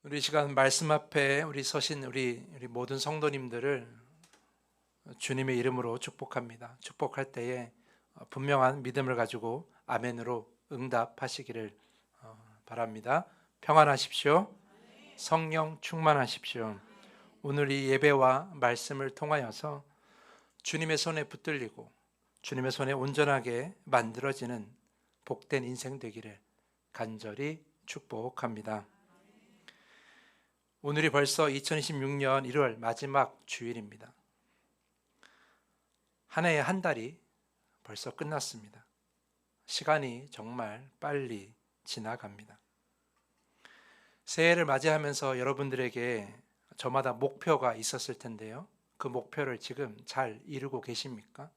우리 시간 말씀 앞에 우리 서신 우리 모든 성도님들을 주님의 이름으로 축복합니다. 축복할 때에 분명한 믿음을 가지고 아멘으로 응답하시기를 바랍니다. 평안하십시오. 성령 충만하십시오. 오늘 이 예배와 말씀을 통하여서 주님의 손에 붙들리고 주님의 손에 온전하게 만들어지는 복된 인생 되기를 간절히 축복합니다. 오늘이 벌써 2026년 1월 마지막 주일입니다. 한 해의 한 달이 벌써 끝났습니다. 시간이 정말 빨리 지나갑니다. 새해를 맞이하면서 여러분들에게 저마다 목표가 있었을 텐데요. 그 목표를 지금 잘 이루고 계십니까?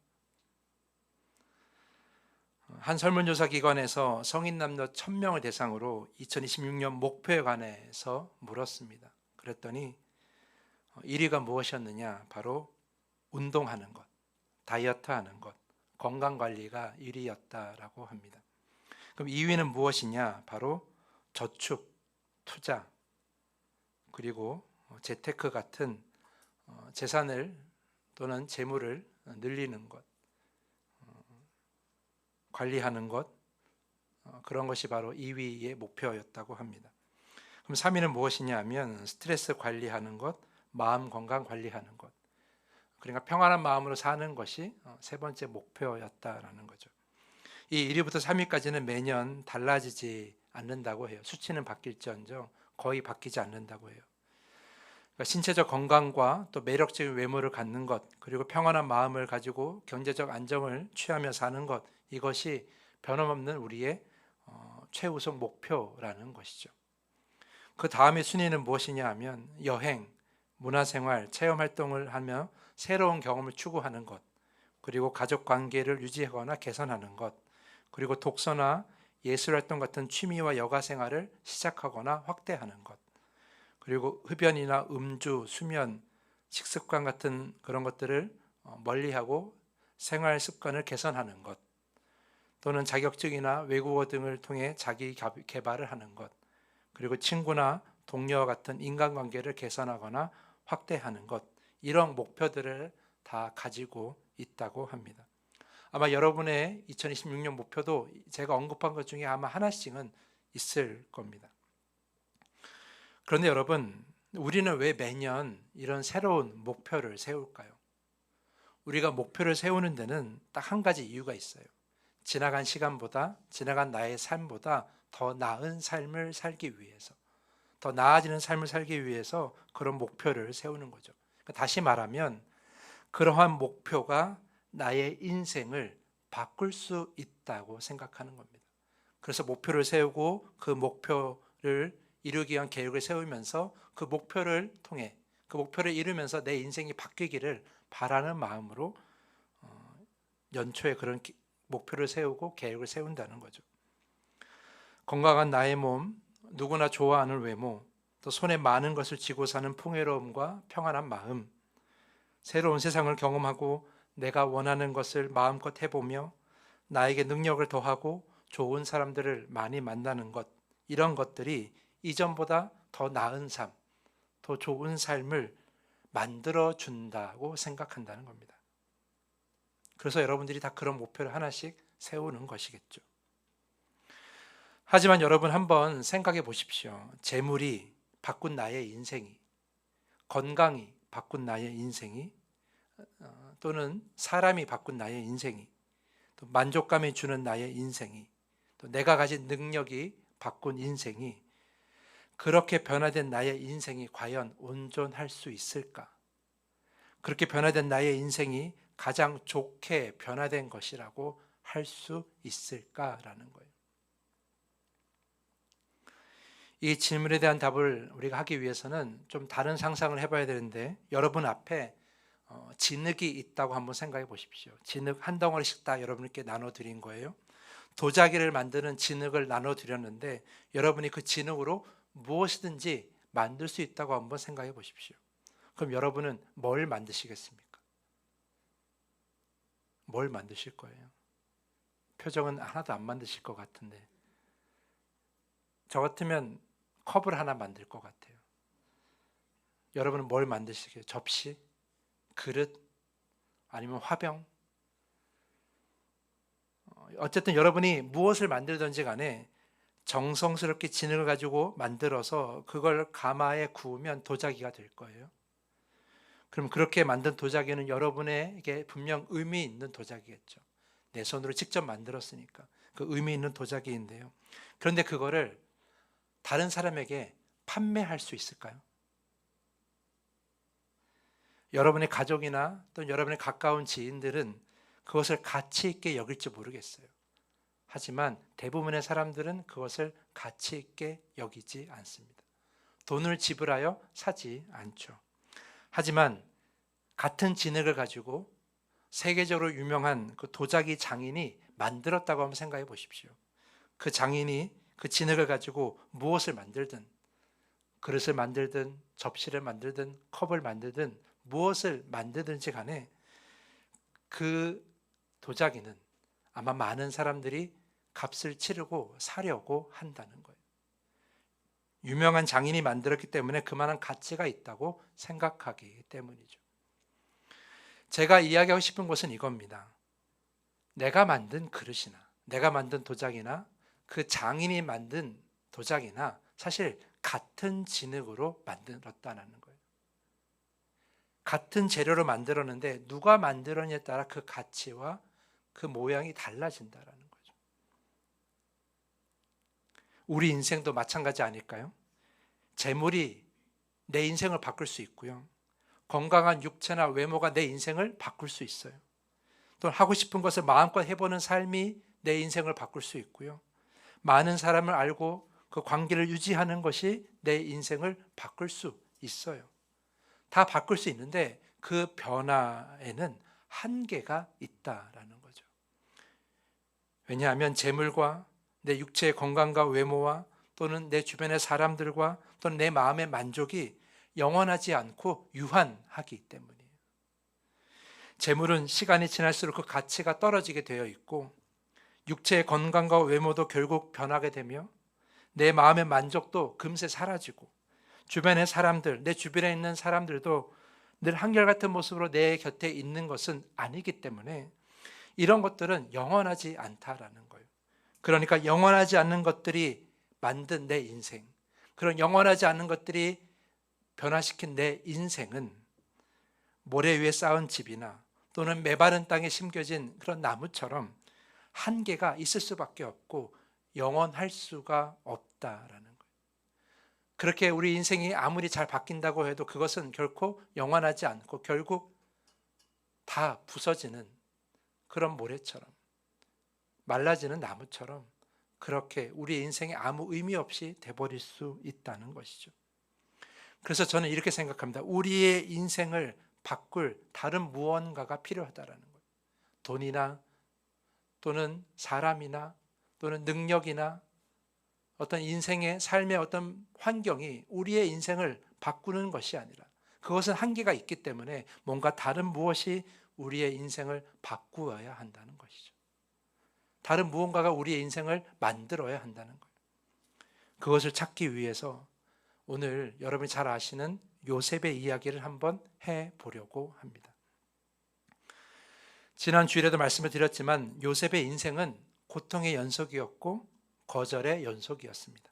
한 설문조사 기관에서 성인 남녀 1000명을 대상으로 2026년 목표에 관해서 물었습니다. 그랬더니 1위가 무엇이었느냐? 바로 운동하는 것, 다이어트 하는 것, 건강관리가 1위였다라고 합니다. 그럼 2위는 무엇이냐? 바로 저축, 투자, 그리고 재테크 같은 재산을 또는 재물을 늘리는 것, 관리하는 것, 그런 것이 바로 2위의 목표였다고 합니다. 그럼 3위는 무엇이냐 하면 스트레스 관리하는 것, 마음 건강 관리하는 것, 그러니까 평안한 마음으로 사는 것이 세 번째 목표였다라는 거죠. 이 1위부터 3위까지는 매년 달라지지 않는다고 해요. 수치는 바뀔지언정 거의 바뀌지 않는다고 해요. 그러니까 신체적 건강과 또 매력적인 외모를 갖는 것, 그리고 평안한 마음을 가지고 경제적 안정을 취하며 사는 것, 이것이 변함없는 우리의 최우선 목표라는 것이죠. 그 다음의 순위는 무엇이냐 하면 여행, 문화생활, 체험활동을 하며 새로운 경험을 추구하는 것, 그리고 가족관계를 유지하거나 개선하는 것, 그리고 독서나 예술활동 같은 취미와 여가생활을 시작하거나 확대하는 것, 그리고 흡연이나 음주, 수면, 식습관 같은 그런 것들을 멀리하고 생활 습관을 개선하는 것, 또는 자격증이나 외국어 등을 통해 자기 개발을 하는 것, 그리고 친구나 동료와 같은 인간관계를 개선하거나 확대하는 것, 이런 목표들을 다 가지고 있다고 합니다. 아마 여러분의 2026년 목표도 제가 언급한 것 중에 아마 하나씩은 있을 겁니다. 그런데 여러분, 우리는 왜 매년 이런 새로운 목표를 세울까요? 우리가 목표를 세우는 데는 딱 한 가지 이유가 있어요. 지나간 시간보다, 지나간 나의 삶보다 더 나은 삶을 살기 위해서, 더 나아지는 삶을 살기 위해서 그런 목표를 세우는 거죠. 그러니까 다시 말하면 그러한 목표가 나의 인생을 바꿀 수 있다고 생각하는 겁니다. 그래서 목표를 세우고 그 목표를 이루기 위한 계획을 세우면서 그 목표를 통해 그 목표를 이루면서 내 인생이 바뀌기를 바라는 마음으로 연초에 그런 목표를 세우고 계획을 세운다는 거죠. 건강한 나의 몸, 누구나 좋아하는 외모, 또 손에 많은 것을 쥐고 사는 풍요로움과 평안한 마음, 새로운 세상을 경험하고 내가 원하는 것을 마음껏 해보며 나에게 능력을 더하고 좋은 사람들을 많이 만나는 것, 이런 것들이 이전보다 더 나은 삶, 더 좋은 삶을 만들어 준다고 생각한다는 겁니다. 그래서 여러분들이 다 그런 목표를 하나씩 세우는 것이겠죠. 하지만 여러분 한번 생각해 보십시오. 재물이 바꾼 나의 인생이, 건강이 바꾼 나의 인생이, 또는 사람이 바꾼 나의 인생이, 또 만족감이 주는 나의 인생이, 또 내가 가진 능력이 바꾼 인생이, 그렇게 변화된 나의 인생이 과연 온전할 수 있을까? 그렇게 변화된 나의 인생이 가장 좋게 변화된 것이라고 할 수 있을까라는 거예요. 이 질문에 대한 답을 우리가 하기 위해서는 좀 다른 상상을 해봐야 되는데, 여러분 앞에 진흙이 있다고 한번 생각해 보십시오. 진흙 한 덩어리씩 다 여러분께 나눠드린 거예요. 도자기를 만드는 진흙을 나눠드렸는데 여러분이 그 진흙으로 무엇이든지 만들 수 있다고 한번 생각해 보십시오. 그럼 여러분은 뭘 만드시겠습니까? 뭘 만드실 거예요? 표정은 하나도 안 만드실 것 같은데, 저 같으면 컵을 하나 만들 것 같아요. 여러분은 뭘 만드시게요? 접시? 그릇? 아니면 화병? 어쨌든 여러분이 무엇을 만들든지 간에 정성스럽게 진흙을 가지고 만들어서 그걸 가마에 구우면 도자기가 될 거예요. 그럼 그렇게 만든 도자기는 여러분에게 분명 의미 있는 도자기겠죠. 내 손으로 직접 만들었으니까 그 의미 있는 도자기인데요. 그런데 그거를 다른 사람에게 판매할 수 있을까요? 여러분의 가족이나 또 여러분의 가까운 지인들은 그것을 가치 있게 여길지 모르겠어요. 하지만 대부분의 사람들은 그것을 가치 있게 여기지 않습니다. 돈을 지불하여 사지 않죠. 하지만 같은 진흙을 가지고 세계적으로 유명한 그 도자기 장인이 만들었다고 한번 생각해 보십시오. 그 장인이 그 진흙을 가지고 무엇을 만들든, 그릇을 만들든 접시를 만들든 컵을 만들든 무엇을 만들든지 간에 그 도자기는 아마 많은 사람들이 값을 치르고 사려고 한다는 거예요. 유명한 장인이 만들었기 때문에 그만한 가치가 있다고 생각하기 때문이죠. 제가 이야기하고 싶은 것은 이겁니다. 내가 만든 그릇이나 내가 만든 도자기나 그 장인이 만든 도자기나 사실 같은 진흙으로 만들었다는 거예요. 같은 재료로 만들었는데 누가 만들었냐에 따라 그 가치와 그 모양이 달라진다는 거죠. 우리 인생도 마찬가지 아닐까요? 재물이 내 인생을 바꿀 수 있고요. 건강한 육체나 외모가 내 인생을 바꿀 수 있어요. 또 하고 싶은 것을 마음껏 해보는 삶이 내 인생을 바꿀 수 있고요. 많은 사람을 알고 그 관계를 유지하는 것이 내 인생을 바꿀 수 있어요. 다 바꿀 수 있는데 그 변화에는 한계가 있다라는 거죠. 왜냐하면 재물과 내 육체의 건강과 외모와 또는 내 주변의 사람들과 또는 내 마음의 만족이 영원하지 않고 유한하기 때문이에요. 재물은 시간이 지날수록 그 가치가 떨어지게 되어 있고 육체의 건강과 외모도 결국 변하게 되며 내 마음의 만족도 금세 사라지고 주변의 사람들, 내 주변에 있는 사람들도 늘 한결같은 모습으로 내 곁에 있는 것은 아니기 때문에 이런 것들은 영원하지 않다라는 거예요. 그러니까 영원하지 않는 것들이 만든 내 인생, 그런 영원하지 않는 것들이 변화시킨 내 인생은 모래 위에 쌓은 집이나 또는 메마른 땅에 심겨진 그런 나무처럼 한계가 있을 수밖에 없고 영원할 수가 없다라는 거예요. 그렇게 우리 인생이 아무리 잘 바뀐다고 해도 그것은 결코 영원하지 않고 결국 다 부서지는 그런 모래처럼 말라지는 나무처럼 그렇게 우리 인생에 아무 의미 없이 돼버릴 수 있다는 것이죠. 그래서 저는 이렇게 생각합니다. 우리의 인생을 바꿀 다른 무언가가 필요하다라는 거예요. 돈이나 또는 사람이나 또는 능력이나 어떤 인생의 삶의 어떤 환경이 우리의 인생을 바꾸는 것이 아니라 그것은 한계가 있기 때문에 뭔가 다른 무엇이 우리의 인생을 바꾸어야 한다는 것이죠. 다른 무언가가 우리의 인생을 만들어야 한다는 거예요. 그것을 찾기 위해서 오늘 여러분이 잘 아시는 요셉의 이야기를 한번 해보려고 합니다. 지난 주일에도 말씀을 드렸지만 요셉의 인생은 고통의 연속이었고 거절의 연속이었습니다.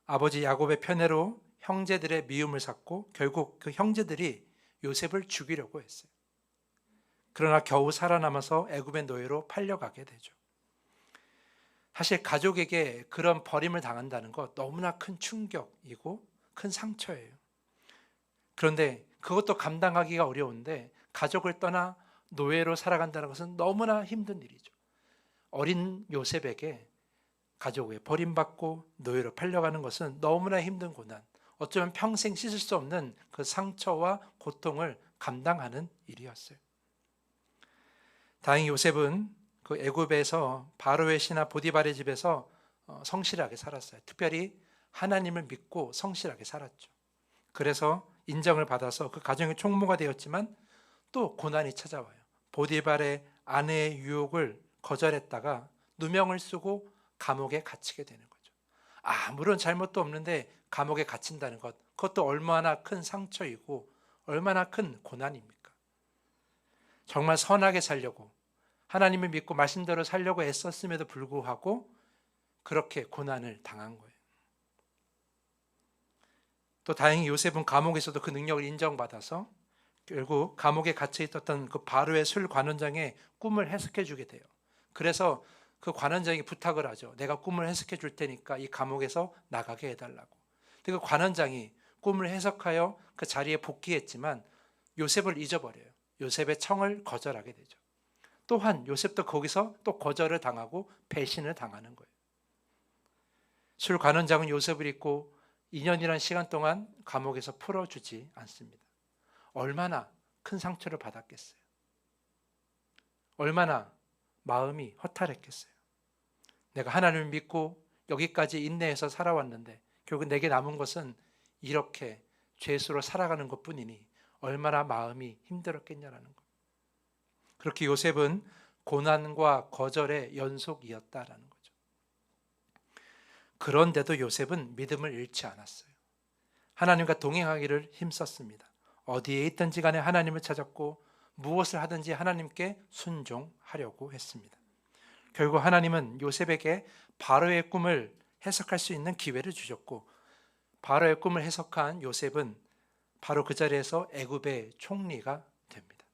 아버지 야곱의 편애로 형제들의 미움을 샀고 결국 그 형제들이 요셉을 죽이려고 했어요. 그러나 겨우 살아남아서 애굽의 노예로 팔려가게 되죠. 사실 가족에게 그런 버림을 당한다는 것 너무나 큰 충격이고 큰 상처예요. 그런데 그것도 감당하기가 어려운데 가족을 떠나 노예로 살아간다는 것은 너무나 힘든 일이죠. 어린 요셉에게 가족에 버림받고 노예로 팔려가는 것은 너무나 힘든 고난, 어쩌면 평생 씻을 수 없는 그 상처와 고통을 감당하는 일이었어요. 다행히 요셉은 그 애굽에서 바로의 신하 보디발의 집에서 성실하게 살았어요. 특별히 하나님을 믿고 성실하게 살았죠. 그래서 인정을 받아서 그 가정의 총무가 되었지만 또 고난이 찾아와요. 보디발의 아내의 유혹을 거절했다가 누명을 쓰고 감옥에 갇히게 되는 거죠. 아무런 잘못도 없는데 감옥에 갇힌다는 것, 그것도 얼마나 큰 상처이고 얼마나 큰 고난입니까? 정말 선하게 살려고, 하나님을 믿고 말씀대로 살려고 애썼음에도 불구하고 그렇게 고난을 당한 거예요. 또 다행히 요셉은 감옥에서도 그 능력을 인정받아서 결국 감옥에 갇혀 있었던 그 바로의 술 관원장의 꿈을 해석해 주게 돼요. 그래서 그 관원장이 부탁을 하죠. 내가 꿈을 해석해 줄 테니까 이 감옥에서 나가게 해달라고. 근데 그 관원장이 꿈을 해석하여 그 자리에 복귀했지만 요셉을 잊어버려요. 요셉의 청을 거절하게 되죠. 또한 요셉도 거기서 또 거절을 당하고 배신을 당하는 거예요. 술 관원장은 요셉을 잊고 2년이라는 시간 동안 감옥에서 풀어주지 않습니다. 얼마나 큰 상처를 받았겠어요. 얼마나 마음이 허탈했겠어요. 내가 하나님을 믿고 여기까지 인내해서 살아왔는데 결국 내게 남은 것은 이렇게 죄수로 살아가는 것뿐이니 얼마나 마음이 힘들었겠냐라는 것. 그렇게 요셉은 고난과 거절의 연속이었다라는 거죠. 그런데도 요셉은 믿음을 잃지 않았어요. 하나님과 동행하기를 힘썼습니다. 어디에 있든지 간에 하나님을 찾았고 무엇을 하든지 하나님께 순종하려고 했습니다. 결국 하나님은 요셉에게 바로의 꿈을 해석할 수 있는 기회를 주셨고 바로의 꿈을 해석한 요셉은 바로 그 자리에서 애굽의 총리가 됩니다.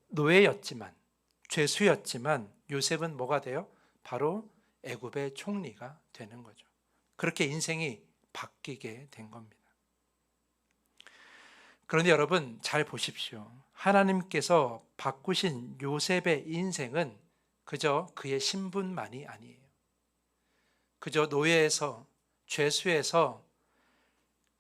노예였지만, 죄수였지만 요셉은 뭐가 돼요? 바로 애굽의 총리가 되는 거죠. 그렇게 인생이 바뀌게 된 겁니다. 그런데 여러분 잘 보십시오. 하나님께서 바꾸신 요셉의 인생은 그저 그의 신분만이 아니에요. 그저 노예에서, 죄수에서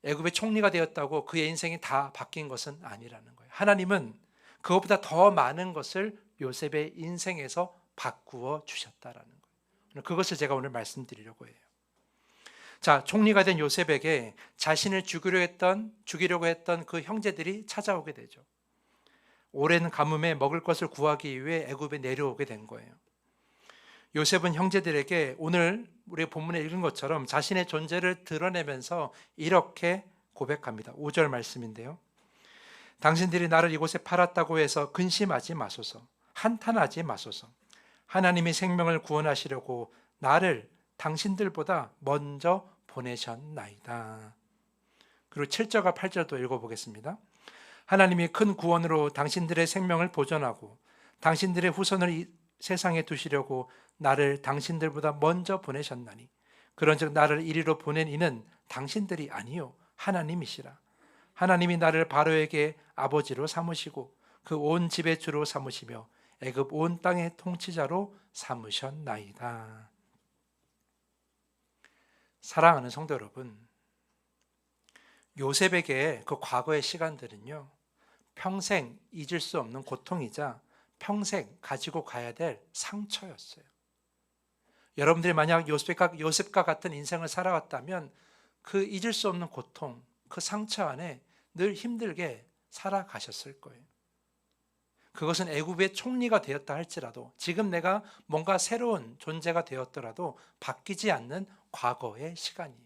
애굽의 총리가 되었다고 그의 인생이 다 바뀐 것은 아니라는 거예요. 하나님은 그것보다 더 많은 것을 요셉의 인생에서 바꾸어 주셨다라는 거예요. 그것을 제가 오늘 말씀드리려고 해요. 자, 총리가 된 요셉에게 자신을 죽이려고 했던 그 형제들이 찾아오게 되죠. 오랜 가뭄에 먹을 것을 구하기 위해 애굽에 내려오게 된 거예요. 요셉은 형제들에게 오늘 우리 본문에 읽은 것처럼 자신의 존재를 드러내면서 이렇게 고백합니다. 5절 말씀인데요. 당신들이 나를 이곳에 팔았다고 해서 근심하지 마소서. 한탄하지 마소서. 하나님이 생명을 구원하시려고 나를 당신들보다 먼저 보내셨나이다. 그리고 7절과 8절도 읽어보겠습니다. 하나님이 큰 구원으로 당신들의 생명을 보존하고 당신들의 후손을 이 세상에 두시려고 나를 당신들보다 먼저 보내셨나니 그런즉 나를 이리로 보낸 이는 당신들이 아니요 하나님이시라. 하나님이 나를 바로에게 아버지로 삼으시고 그 온 집의 주로 삼으시며 애굽 온 땅의 통치자로 삼으셨나이다. 사랑하는 성도 여러분, 요셉에게 그 과거의 시간들은요, 평생 잊을 수 없는 고통이자 평생 가지고 가야 될 상처였어요. 여러분들이 만약 요셉과 같은 인생을 살아왔다면 그 잊을 수 없는 고통, 그 상처 안에 늘 힘들게 살아가셨을 거예요. 그것은 애굽의 총리가 되었다 할지라도 지금 내가 뭔가 새로운 존재가 되었더라도 바뀌지 않는 과거의 시간이에요.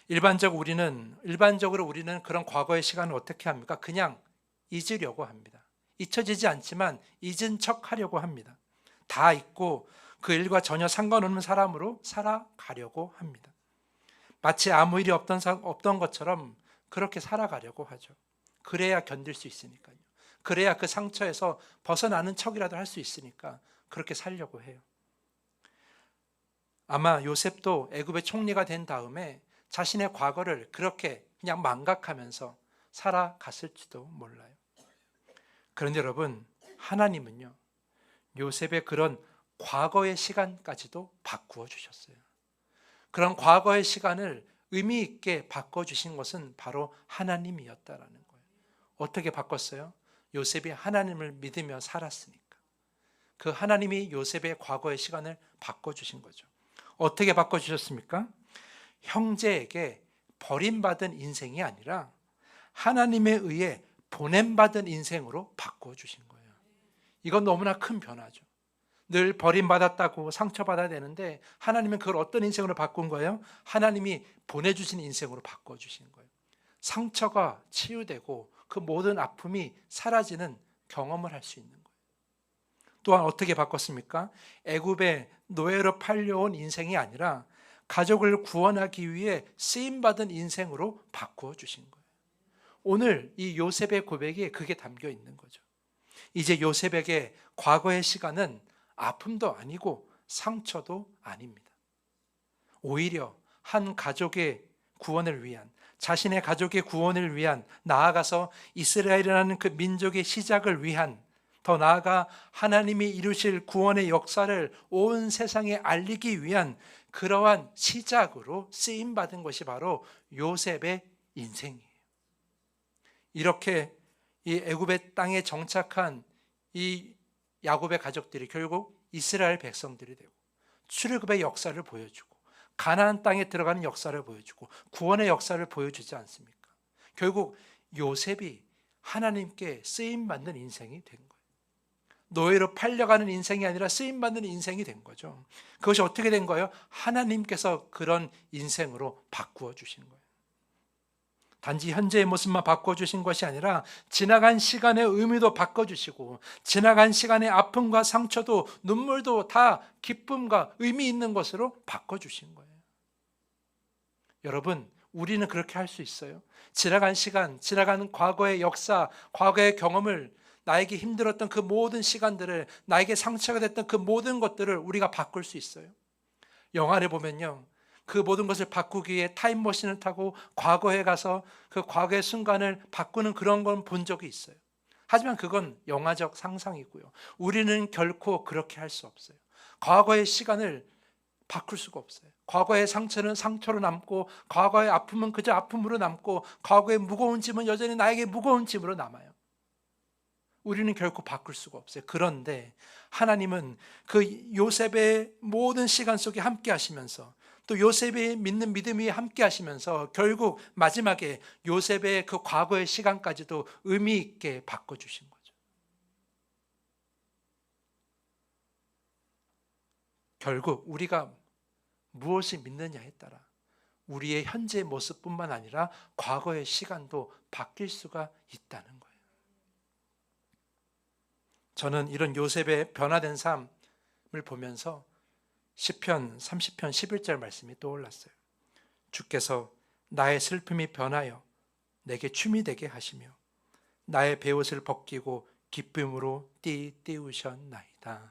일반적으로 우리는 그런 과거의 시간을 어떻게 합니까? 그냥 잊으려고 합니다. 잊혀지지 않지만 잊은 척 하려고 합니다. 다 잊고 그 일과 전혀 상관없는 사람으로 살아가려고 합니다. 마치 아무 일이 없던 것처럼 그렇게 살아가려고 하죠. 그래야 견딜 수 있으니까요. 그래야 그 상처에서 벗어나는 척이라도 할 수 있으니까 그렇게 살려고 해요. 아마 요셉도 애굽의 총리가 된 다음에 자신의 과거를 그렇게 그냥 망각하면서 살아갔을지도 몰라요. 그런데 여러분, 하나님은요, 요셉의 그런 과거의 시간까지도 바꾸어 주셨어요. 그런 과거의 시간을 의미 있게 바꿔주신 것은 바로 하나님이었다라는 거예요. 어떻게 바꿨어요? 요셉이 하나님을 믿으며 살았으니까. 그 하나님이 요셉의 과거의 시간을 바꿔주신 거죠. 어떻게 바꿔주셨습니까? 형제에게 버림받은 인생이 아니라 하나님에 의해 보냄받은 인생으로 바꿔주신 거예요. 이건 너무나 큰 변화죠. 늘 버림받았다고 상처받아야 되는데 하나님은 그걸 어떤 인생으로 바꾼 거예요? 하나님이 보내주신 인생으로 바꿔주신 거예요. 상처가 치유되고 그 모든 아픔이 사라지는 경험을 할 수 있는 거예요. 또한 어떻게 바꿨습니까? 애굽의 노예로 팔려온 인생이 아니라 가족을 구원하기 위해 쓰임받은 인생으로 바꾸어 주신 거예요. 오늘 이 요셉의 고백에 그게 담겨 있는 거죠. 이제 요셉에게 과거의 시간은 아픔도 아니고 상처도 아닙니다. 오히려 한 가족의 구원을 위한, 자신의 가족의 구원을 위한, 나아가서 이스라엘이라는 그 민족의 시작을 위한, 더 나아가 하나님이 이루실 구원의 역사를 온 세상에 알리기 위한 그러한 시작으로 쓰임받은 것이 바로 요셉의 인생이에요. 이렇게 이 애굽의 땅에 정착한 이 야곱의 가족들이 결국 이스라엘 백성들이 되고 출애굽의 역사를 보여주고 가나안 땅에 들어가는 역사를 보여주고 구원의 역사를 보여주지 않습니까? 결국 요셉이 하나님께 쓰임받는 인생이 된 거예요. 노예로 팔려가는 인생이 아니라 쓰임받는 인생이 된 거죠. 그것이 어떻게 된 거예요? 하나님께서 그런 인생으로 바꾸어 주신 거예요. 단지 현재의 모습만 바꿔주신 것이 아니라 지나간 시간의 의미도 바꿔주시고 지나간 시간의 아픔과 상처도 눈물도 다 기쁨과 의미 있는 것으로 바꿔주신 거예요. 여러분, 우리는 그렇게 할 수 있어요. 지나간 시간, 지나간 과거의 역사, 과거의 경험을, 나에게 힘들었던 그 모든 시간들을, 나에게 상처가 됐던 그 모든 것들을 우리가 바꿀 수 있어요. 영화를 보면요, 그 모든 것을 바꾸기 위해 타임머신을 타고 과거에 가서 그 과거의 순간을 바꾸는 그런 건 본 적이 있어요. 하지만 그건 영화적 상상이고요. 우리는 결코 그렇게 할 수 없어요. 과거의 시간을 바꿀 수가 없어요. 과거의 상처는 상처로 남고 과거의 아픔은 그저 아픔으로 남고 과거의 무거운 짐은 여전히 나에게 무거운 짐으로 남아요. 우리는 결코 바꿀 수가 없어요. 그런데 하나님은 그 요셉의 모든 시간 속에 함께 하시면서 또 요셉이 믿는 믿음이 함께 하시면서 결국 마지막에 요셉의 그 과거의 시간까지도 의미 있게 바꿔주신 거죠. 결국 우리가 무엇을 믿느냐에 따라 우리의 현재의 모습뿐만 아니라 과거의 시간도 바뀔 수가 있다는 거예요. 저는 이런 요셉의 변화된 삶을 보면서 시편 30편 11절 말씀이 떠올랐어요. 주께서 나의 슬픔이 변하여 내게 춤이 되게 하시며 나의 베옷을 벗기고 기쁨으로 띄우셨나이다.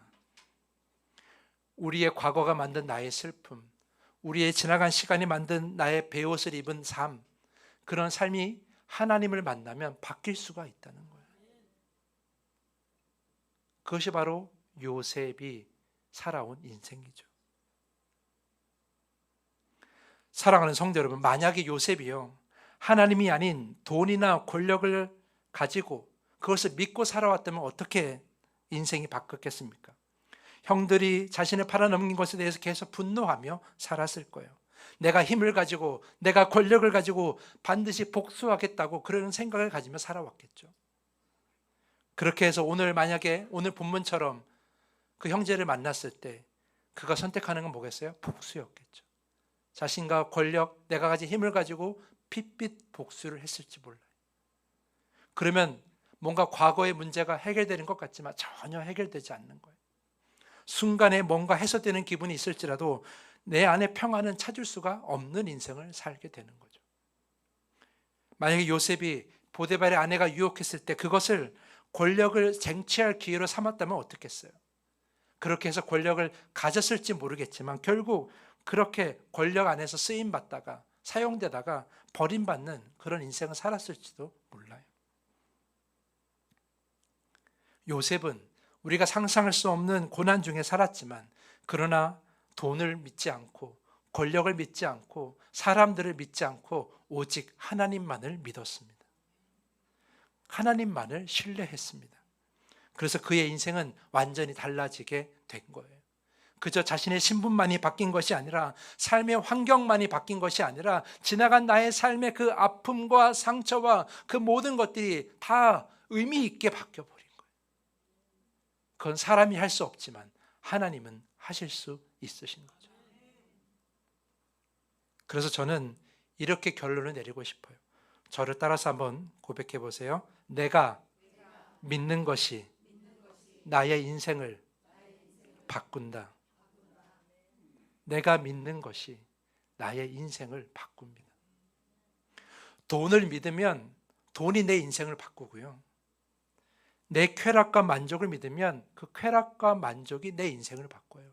우리의 과거가 만든 나의 슬픔, 우리의 지나간 시간이 만든 나의 베옷을 입은 삶, 그런 삶이 하나님을 만나면 바뀔 수가 있다는 거예요. 그것이 바로 요셉이 살아온 인생이죠. 사랑하는 성도 여러분, 만약에 요셉이요, 하나님이 아닌 돈이나 권력을 가지고 그것을 믿고 살아왔다면 어떻게 인생이 바뀌었겠습니까? 형들이 자신을 팔아넘긴 것에 대해서 계속 분노하며 살았을 거예요. 내가 힘을 가지고 내가 권력을 가지고 반드시 복수하겠다고 그런 생각을 가지며 살아왔겠죠. 그렇게 해서 만약에 오늘 본문처럼 그 형제를 만났을 때 그가 선택하는 건 뭐겠어요? 복수였겠죠. 자신과 권력, 내가 가진 힘을 가지고 핏빛 복수를 했을지 몰라요. 그러면 뭔가 과거의 문제가 해결되는 것 같지만 전혀 해결되지 않는 거예요. 순간에 뭔가 해소되는 기분이 있을지라도 내 안에 평안은 찾을 수가 없는 인생을 살게 되는 거죠. 만약에 요셉이 보디발의 아내가 유혹했을 때 그것을 권력을 쟁취할 기회로 삼았다면 어떻겠어요? 그렇게 해서 권력을 가졌을지 모르겠지만 결국 그렇게 권력 안에서 쓰임받다가 사용되다가 버림받는 그런 인생을 살았을지도 몰라요. 요셉은 우리가 상상할 수 없는 고난 중에 살았지만 그러나 돈을 믿지 않고 권력을 믿지 않고 사람들을 믿지 않고 오직 하나님만을 믿었습니다. 하나님만을 신뢰했습니다. 그래서 그의 인생은 완전히 달라지게 된 거예요. 그저 자신의 신분만이 바뀐 것이 아니라 삶의 환경만이 바뀐 것이 아니라 지나간 나의 삶의 그 아픔과 상처와 그 모든 것들이 다 의미 있게 바뀌어버린 거예요. 그건 사람이 할 수 없지만 하나님은 하실 수 있으신 거죠. 그래서 저는 이렇게 결론을 내리고 싶어요. 저를 따라서 한번 고백해 보세요. 내가 믿는 것이 나의 인생을 바꾼다. 내가 믿는 것이 나의 인생을 바꿉니다. 돈을 믿으면 돈이 내 인생을 바꾸고요. 내 쾌락과 만족을 믿으면 그 쾌락과 만족이 내 인생을 바꿔요.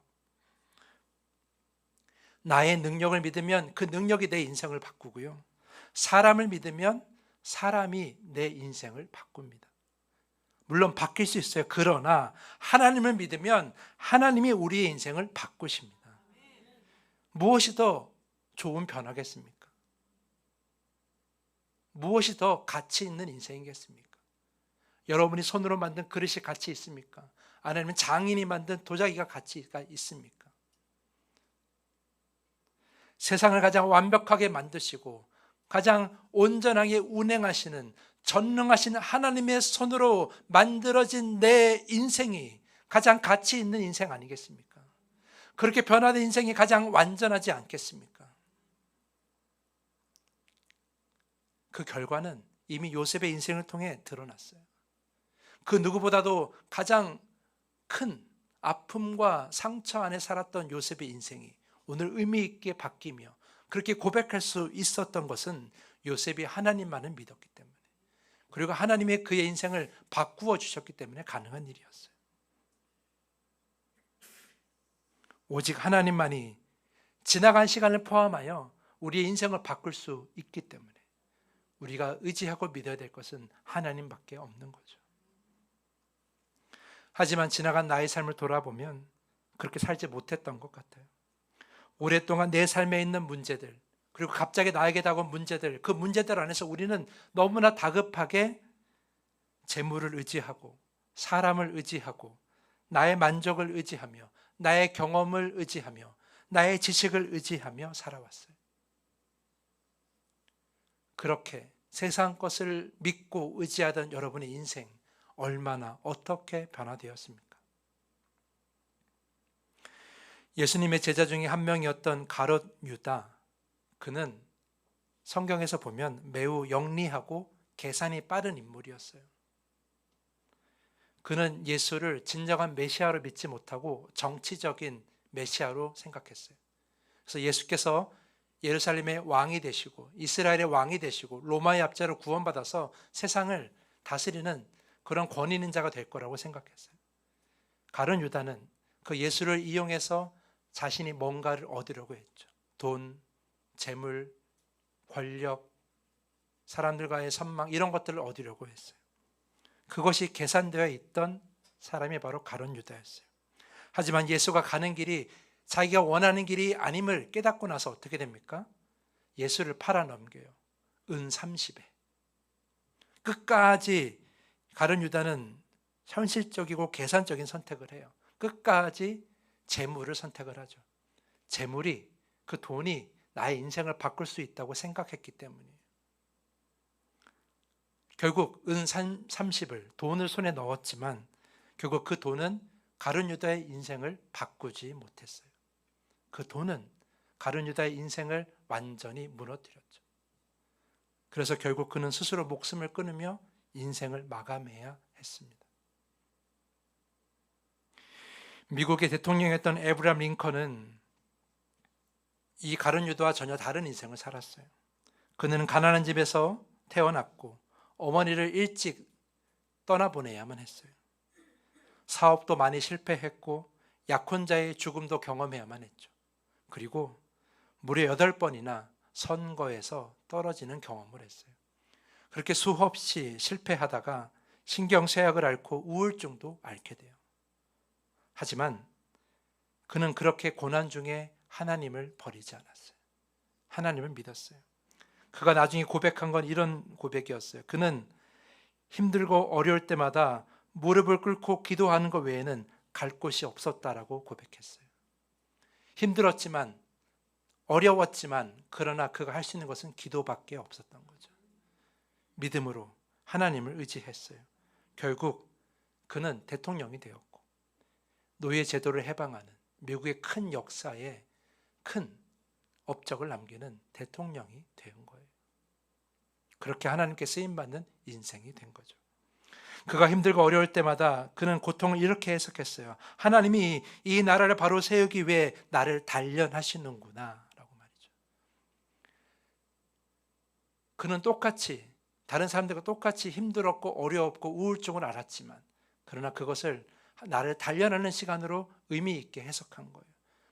나의 능력을 믿으면 그 능력이 내 인생을 바꾸고요. 사람을 믿으면 사람이 내 인생을 바꿉니다. 물론 바뀔 수 있어요. 그러나 하나님을 믿으면 하나님이 우리의 인생을 바꾸십니다. 무엇이 더 좋은 변화겠습니까? 무엇이 더 가치 있는 인생이겠습니까? 여러분이 손으로 만든 그릇이 가치 있습니까? 아니면 장인이 만든 도자기가 가치가 있습니까? 세상을 가장 완벽하게 만드시고 가장 온전하게 운행하시는 전능하신 하나님의 손으로 만들어진 내 인생이 가장 가치 있는 인생 아니겠습니까? 그렇게 변화된 인생이 가장 완전하지 않겠습니까? 그 결과는 이미 요셉의 인생을 통해 드러났어요. 그 누구보다도 가장 큰 아픔과 상처 안에 살았던 요셉의 인생이 오늘 의미 있게 바뀌며 그렇게 고백할 수 있었던 것은 요셉이 하나님만을 믿었기 때문에, 그리고 하나님의 그의 인생을 바꾸어 주셨기 때문에 가능한 일이었어요. 오직 하나님만이 지나간 시간을 포함하여 우리의 인생을 바꿀 수 있기 때문에 우리가 의지하고 믿어야 될 것은 하나님밖에 없는 거죠. 하지만 지나간 나의 삶을 돌아보면 그렇게 살지 못했던 것 같아요. 오랫동안 내 삶에 있는 문제들, 그리고 갑자기 나에게 다가온 문제들, 그 문제들 안에서 우리는 너무나 다급하게 재물을 의지하고 사람을 의지하고 나의 만족을 의지하며 나의 경험을 의지하며 나의 지식을 의지하며 살아왔어요. 그렇게 세상 것을 믿고 의지하던 여러분의 인생 얼마나 어떻게 변화되었습니까? 예수님의 제자 중에 한 명이었던 가롯 유다, 그는 성경에서 보면 매우 영리하고 계산이 빠른 인물이었어요. 그는 예수를 진정한 메시아로 믿지 못하고 정치적인 메시아로 생각했어요. 그래서 예수께서 예루살렘의 왕이 되시고 이스라엘의 왕이 되시고 로마의 압제로 구원받아서 세상을 다스리는 그런 권위 있는 자가 될 거라고 생각했어요. 가룟 유다는 그 예수를 이용해서 자신이 뭔가를 얻으려고 했죠. 돈, 재물, 권력, 사람들과의 선망, 이런 것들을 얻으려고 했어요. 그것이 계산되어 있던 사람이 바로 가룟 유다였어요. 하지만 예수가 가는 길이 자기가 원하는 길이 아님을 깨닫고 나서 어떻게 됩니까? 예수를 팔아 넘겨요. 은 30에. 끝까지 가룟 유다는 현실적이고 계산적인 선택을 해요. 끝까지 재물을 선택을 하죠. 재물이, 그 돈이 나의 인생을 바꿀 수 있다고 생각했기 때문이에요. 결국 은 30을 돈을 손에 넣었지만 결국 그 돈은 가룟 유다의 인생을 바꾸지 못했어요. 그 돈은 가룟 유다의 인생을 완전히 무너뜨렸죠. 그래서 결국 그는 스스로 목숨을 끊으며 인생을 마감해야 했습니다. 미국의 대통령이었던 에브라함 링컨은 이 가룟 유다와 전혀 다른 인생을 살았어요. 그는 가난한 집에서 태어났고 어머니를 일찍 떠나보내야만 했어요. 사업도 많이 실패했고 약혼자의 죽음도 경험해야만 했죠. 그리고 무려 8번이나 선거에서 떨어지는 경험을 했어요. 그렇게 수없이 실패하다가 신경쇠약을 앓고 우울증도 앓게 돼요. 하지만 그는 그렇게 고난 중에 하나님을 버리지 않았어요. 하나님을 믿었어요. 그가 나중에 고백한 건 이런 고백이었어요. 그는 힘들고 어려울 때마다 무릎을 꿇고 기도하는 것 외에는 갈 곳이 없었다라고 고백했어요. 힘들었지만, 어려웠지만, 그러나 그가 할 수 있는 것은 기도밖에 없었던 거죠. 믿음으로 하나님을 의지했어요. 결국 그는 대통령이 되었고 노예 제도를 해방하는 미국의 큰 역사에 큰 업적을 남기는 대통령이 된 거예요. 그렇게 하나님께 쓰임받는 인생이 된 거죠. 그가 힘들고 어려울 때마다 그는 고통을 이렇게 해석했어요. 하나님이 이 나라를 바로 세우기 위해 나를 단련하시는구나 라고 말이죠. 그는 똑같이 다른 사람들과 똑같이 힘들었고 어려웠고 우울증을 알았지만 그러나 그것을 나를 단련하는 시간으로 의미 있게 해석한 거예요.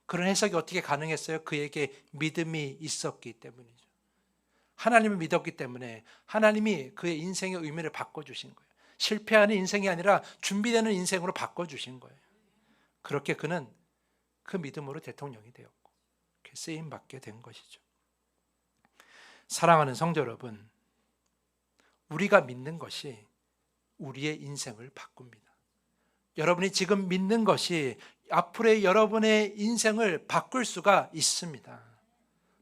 그런 해석이 어떻게 가능했어요? 그에게 믿음이 있었기 때문이죠. 하나님을 믿었기 때문에 하나님이 그의 인생의 의미를 바꿔주신 거예요. 실패하는 인생이 아니라 준비되는 인생으로 바꿔주신 거예요. 그렇게 그는 그 믿음으로 대통령이 되었고 쓰임받게 된 것이죠. 사랑하는 성도 여러분, 우리가 믿는 것이 우리의 인생을 바꿉니다. 여러분이 지금 믿는 것이 앞으로의 여러분의 인생을 바꿀 수가 있습니다.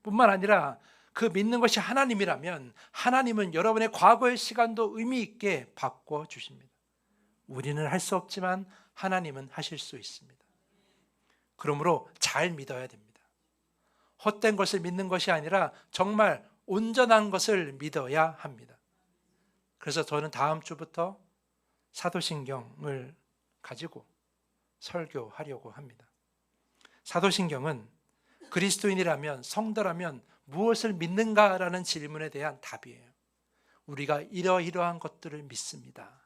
뿐만 아니라 그 믿는 것이 하나님이라면 하나님은 여러분의 과거의 시간도 의미 있게 바꿔주십니다. 우리는 할 수 없지만 하나님은 하실 수 있습니다. 그러므로 잘 믿어야 됩니다. 헛된 것을 믿는 것이 아니라 정말 온전한 것을 믿어야 합니다. 그래서 저는 다음 주부터 사도신경을 가지고 설교하려고 합니다. 사도신경은 그리스도인이라면, 성도라면 무엇을 믿는가라는 질문에 대한 답이에요. 우리가 이러이러한 것들을 믿습니다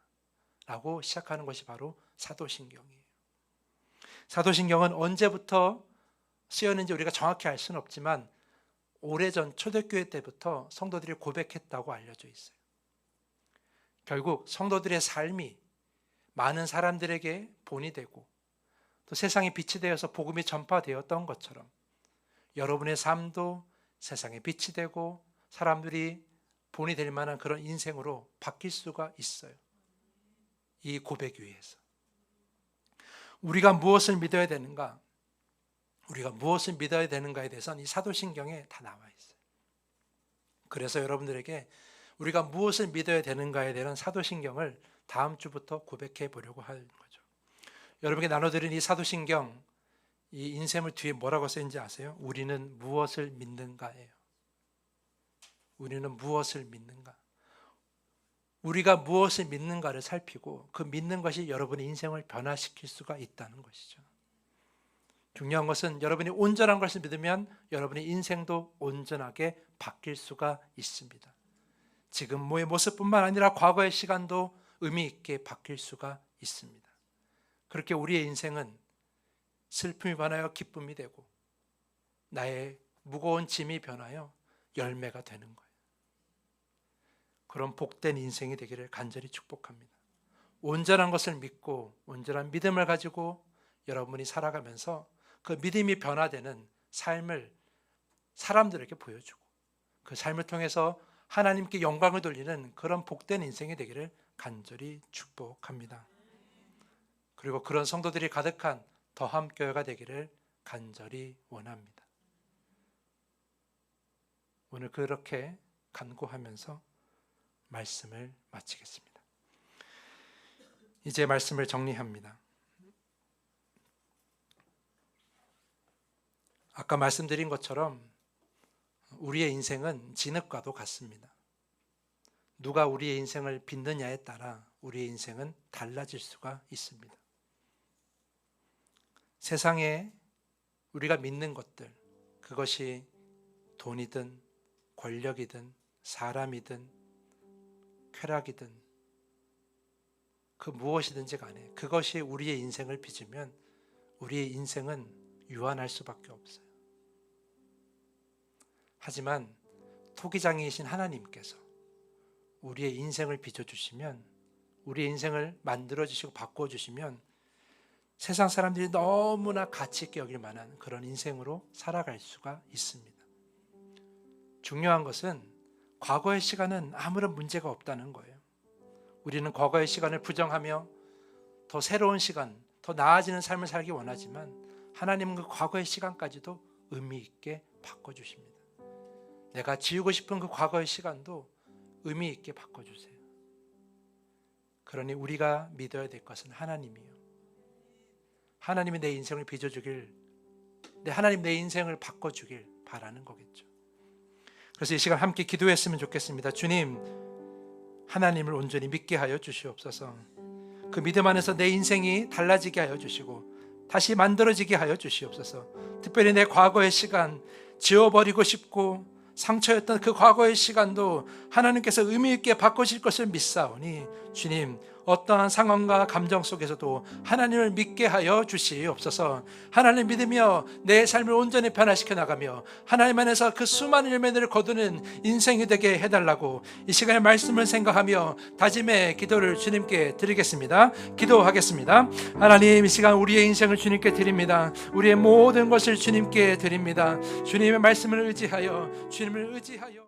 라고 시작하는 것이 바로 사도신경이에요. 사도신경은 언제부터 쓰였는지 우리가 정확히 알 수는 없지만 오래전 초대교회 때부터 성도들이 고백했다고 알려져 있어요. 결국 성도들의 삶이 많은 사람들에게 본이 되고 또 세상에 빛이 되어서 복음이 전파되었던 것처럼 여러분의 삶도 세상에 빛이 되고 사람들이 본이 될 만한 그런 인생으로 바뀔 수가 있어요. 이 고백 위에서 우리가 무엇을 믿어야 되는가, 우리가 무엇을 믿어야 되는가에 대해서는 이 사도신경에 다 나와 있어요. 그래서 여러분들에게 우리가 무엇을 믿어야 되는가에 대한 사도신경을 다음 주부터 고백해 보려고 하는 거죠. 여러분에게 나눠드린 이 사도신경, 이 인셈을 뒤에 뭐라고 쓰인지 아세요? 우리는 무엇을 믿는가예요. 우리는 무엇을 믿는가? 우리가 무엇을 믿는가를 살피고 그 믿는 것이 여러분의 인생을 변화시킬 수가 있다는 것이죠. 중요한 것은 여러분이 온전한 것을 믿으면 여러분의 인생도 온전하게 바뀔 수가 있습니다. 지금의 모습뿐만 아니라 과거의 시간도 의미 있게 바뀔 수가 있습니다. 그렇게 우리의 인생은 슬픔이 변하여 기쁨이 되고 나의 무거운 짐이 변하여 열매가 되는 거예요. 그런 복된 인생이 되기를 간절히 축복합니다. 온전한 것을 믿고 온전한 믿음을 가지고 여러분이 살아가면서 그 믿음이 변화되는 삶을 사람들에게 보여주고 그 삶을 통해서 하나님께 영광을 돌리는 그런 복된 인생이 되기를 간절히 축복합니다. 그리고 그런 성도들이 가득한 더함 교회가 되기를 간절히 원합니다. 오늘 그렇게 간구하면서 말씀을 마치겠습니다. 이제 말씀을 정리합니다. 아까 말씀드린 것처럼 우리의 인생은 진흙과도 같습니다. 누가 우리의 인생을 빚느냐에 따라 우리의 인생은 달라질 수가 있습니다. 세상에 우리가 믿는 것들, 그것이 돈이든 권력이든 사람이든 쾌락이든 그 무엇이든지 간에 그것이 우리의 인생을 빚으면 우리의 인생은 유한할 수밖에 없어요. 하지만 토기장이신 하나님께서 우리의 인생을 빚어주시면, 우리의 인생을 만들어주시고 바꿔주시면 세상 사람들이 너무나 가치 있게 여길 만한 그런 인생으로 살아갈 수가 있습니다. 중요한 것은 과거의 시간은 아무런 문제가 없다는 거예요. 우리는 과거의 시간을 부정하며 더 새로운 시간, 더 나아지는 삶을 살기 원하지만 하나님은 그 과거의 시간까지도 의미 있게 바꿔주십니다. 내가 지우고 싶은 그 과거의 시간도 의미 있게 바꿔주세요. 그러니 우리가 믿어야 될 것은 하나님이요. 하나님이 내 인생을 빚어주길, 하나님 내 인생을 바꿔주길 바라는 거겠죠. 그래서 이 시간 함께 기도했으면 좋겠습니다. 주님, 하나님을 온전히 믿게 하여 주시옵소서. 그 믿음 안에서 내 인생이 달라지게 하여 주시고 다시 만들어지게 하여 주시옵소서. 특별히 내 과거의 시간, 지워버리고 싶고 상처였던 그 과거의 시간도 하나님께서 의미 있게 바꾸실 것을 믿사오니 주님, 어떠한 상황과 감정 속에서도 하나님을 믿게 하여 주시옵소서. 하나님 믿으며 내 삶을 온전히 변화시켜 나가며 하나님 안에서 그 수많은 열매들을 거두는 인생이 되게 해달라고 이 시간에 말씀을 생각하며 다짐의 기도를 주님께 드리겠습니다. 기도하겠습니다. 하나님, 이 시간 우리의 인생을 주님께 드립니다. 우리의 모든 것을 주님께 드립니다. 주님의 말씀을 의지하여, 주님을 의지하여